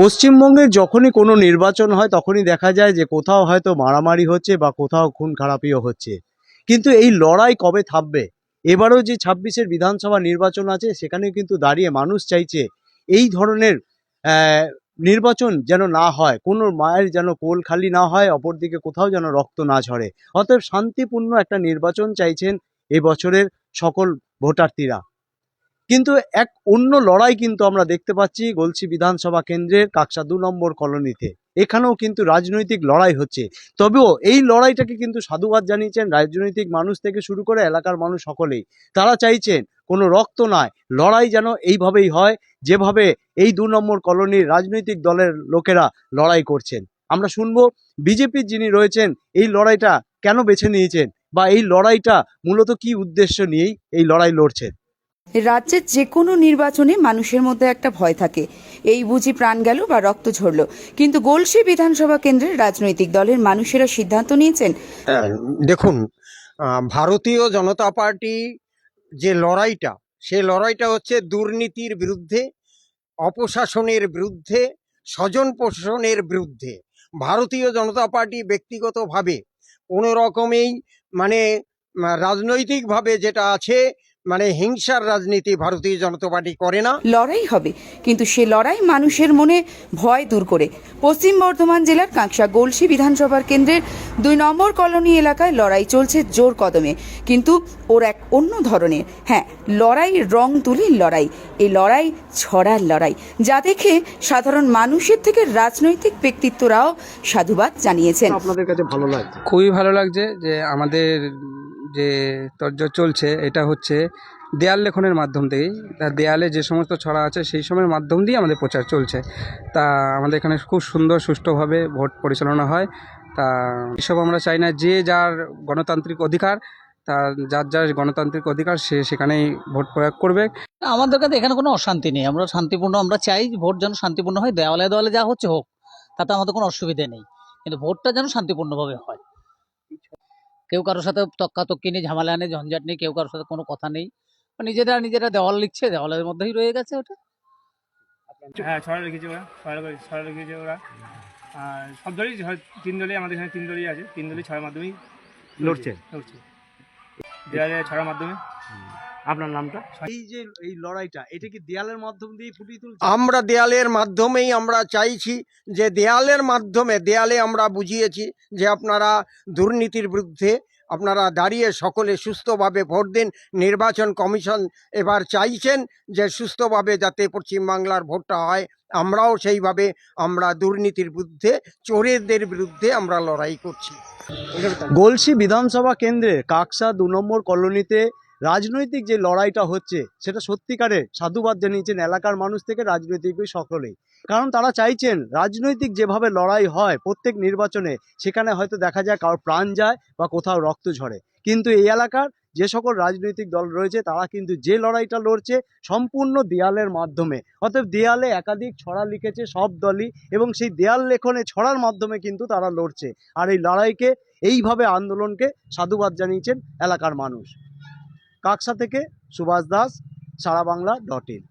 পশ্চিমবঙ্গে যখনই কোনো নির্বাচন হয় তখনই দেখা যায় যে কোথাও হয়তো মারামারি হচ্ছে বা কোথাও খুন খারাপিও হচ্ছে, কিন্তু এই লড়াই কবে থামবে? এবারও যে ২৬-এর বিধানসভা নির্বাচন আছে সেখানে কিন্তু দাঁড়িয়ে মানুষ চাইছে এই ধরনের নির্বাচন যেন না হয়, কোনো মায়ের যেন কোল খালি না হয়, অপরদিকে কোথাও যেন রক্ত না ঝরে। অতএব শান্তিপূর্ণ একটা নির্বাচন চাইছেন এবছরের সকল ভোটার্থীরা। কিন্তু এক অন্য লড়াই কিন্তু আমরা দেখতে পাচ্ছি গলসি বিধানসভা কেন্দ্রের কাকসা ২ নম্বর কলোনিতে। এখানেও কিন্তু রাজনৈতিক লড়াই হচ্ছে। তবেও এই লড়াইটাকে কিন্তু সাধুবাদ জানিয়েছেন রাজনৈতিক মানুষ থেকে শুরু করে এলাকার মানুষ সকলেই। তারা চাইছেন কোনো রক্ত নয়, লড়াই যেন এইভাবেই হয় যেভাবে এই ২ নম্বর কলোনির রাজনৈতিক দলের লোকেরা লড়াই করছেন। আমরা শুনবো বিজেপির যিনি রয়েছেন এই লড়াইটা কেন বেছে নিয়েছেন বা এই লড়াইটা মূলত কি উদ্দেশ্য নিয়েই এই লড়াই লড়ছেন। রাজ্যের যে কোনো নির্বাচনে মানুষের মধ্যে একটা ভয় থাকে, এই বুঝি প্রাণ গেল বা রক্ত ঝরল, কিন্তু গলসি বিধানসভা কেন্দ্রের রাজনৈতিক দলের মানুষেরা সিদ্ধান্ত নিয়েছেন। দেখুন, ভারতীয় জনতা পার্টি যে লড়াইটা, সে লড়াইটা হচ্ছে দুর্নীতির বিরুদ্ধে, অপশাসনের বিরুদ্ধে, স্বজন পোষণের বিরুদ্ধে। ভারতীয় জনতা পার্টি ব্যক্তিগতভাবে কোনো রকমেই মানে রাজনৈতিকভাবে যেটা আছে মানে হিংসার রাজনীতি ভারতীয় জনতা পার্টি করে না। লড়াই হবে, কিন্তু সে লড়াই মানুষের মনে ভয় দূর করে। পশ্চিম বর্ধমান জেলার কাঁকসা গলসি বিধানসভার কেন্দ্রের ২ নম্বর কলোনি এলাকায় লড়াই চলছে জোর কদমে, কিন্তু ওর এক অন্য ধরনের। হ্যাঁ, লড়াই রং তুলির লড়াই, এই লড়াই ছড়ার লড়াই, যা দেখে সাধারণ মানুষের থেকে রাজনৈতিক ব্যক্তিত্বরাও সাধুবাদ জানিয়েছেন। আপনাদের কাছে ভালো লাগছে? খুবই ভালো লাগছে যে আমাদের যে তোড়জোড় চলছে এটা হচ্ছে দেয়াল লেখনের মাধ্যম থেকেই। তা দেয়ালে যে সমস্ত ছড়া আছে সেই সময়ের মাধ্যম দিয়ে আমাদের প্রচার চলছে। তা আমাদের এখানে খুব সুন্দর সুষ্ঠুভাবে ভোট পরিচালনা হয়। তা এসব আমরা চাই না, যে যার গণতান্ত্রিক অধিকার, তা যার যার গণতান্ত্রিক অধিকার সে সেখানেই ভোট প্রয়োগ করবে। আমাদের কাছে এখানে কোনো অশান্তি নেই, আমরা শান্তিপূর্ণ, আমরা চাই ভোট যেন শান্তিপূর্ণ হয়। দেওয়ালে দেওয়ালে যা হচ্ছে হোক, তাতে আমাদের কোনো অসুবিধা নেই, কিন্তু ভোটটা যেন শান্তিপূর্ণভাবে হয়। কেউ কারোর সাথে তক্কাতক্কি নেই, ঝামেলা নেই, ঝঞ্ঝাট নেই, কেউ কারোর সাথে কোনো কথা নেই। নিজেরা নিজেরা দেওয়াল লিখছে, দেওয়ালের মধ্যেই রয়ে গেছে ওটা। হ্যাঁ, ছড়া লিখেছে ওরা, ছড়া লিখেছে ওরা। আর সব দলই, ৩ দলই, আমাদের এখানে ৩ দলই আছে, 3 দলই ছড়ার মাধ্যমেই লড়ছে। দেওয়ালে ছড়ার মাধ্যমে। আপনার নামটা? এই যে এই লড়াইটা, এটা কি দেয়ালের মাধ্যম দিয়ে ফুটিয়ে তুলছে? আমরা দেয়ালের মাধ্যমেই আমরা চাইছি যে দেয়ালের মাধ্যমে, দেয়ালে আমরা বুঝিয়েছি যে আপনারা দুর্নীতির বিরুদ্ধে আপনারা দাঁড়িয়ে সকলে সুস্থভাবে ভোট দিন। নির্বাচন কমিশন এবার চাইছেন যে সুস্থভাবে যাতে পশ্চিমবাংলার ভোটটা হয়, আমরাও সেইভাবে আমরা দুর্নীতির বিরুদ্ধে, চোরেদের বিরুদ্ধে আমরা লড়াই করছি। গলসি বিধানসভা কেন্দ্রে কাকসা ২ নম্বর কলোনিতে রাজনৈতিক যে লড়াইটা হচ্ছে সেটা সত্যিকারের সাধুবাদ জানিয়েছেন এলাকার মানুষ থেকে রাজনৈতিক সকলেই। কারণ তারা চাইছেন রাজনৈতিক যেভাবে লড়াই হয় প্রত্যেক নির্বাচনে, সেখানে হয়তো দেখা যায় কারোর প্রাণ যায় বা কোথাও রক্ত ঝরে, কিন্তু এই এলাকার যে সকল রাজনৈতিক দল রয়েছে তারা কিন্তু যে লড়াইটা লড়ছে সম্পূর্ণ দেয়ালের মাধ্যমে। অতএব দেয়ালে একাধিক ছড়া লিখেছে সব দলই, এবং সেই দেয়াল লেখনে ছড়ার মাধ্যমে কিন্তু তারা লড়ছে। আর এই লড়াইকে, এইভাবে আন্দোলনকে সাধুবাদ জানিয়েছেন এলাকার মানুষ। কাকসা থেকে সুভাষ দাস, সারা বাংলা .in।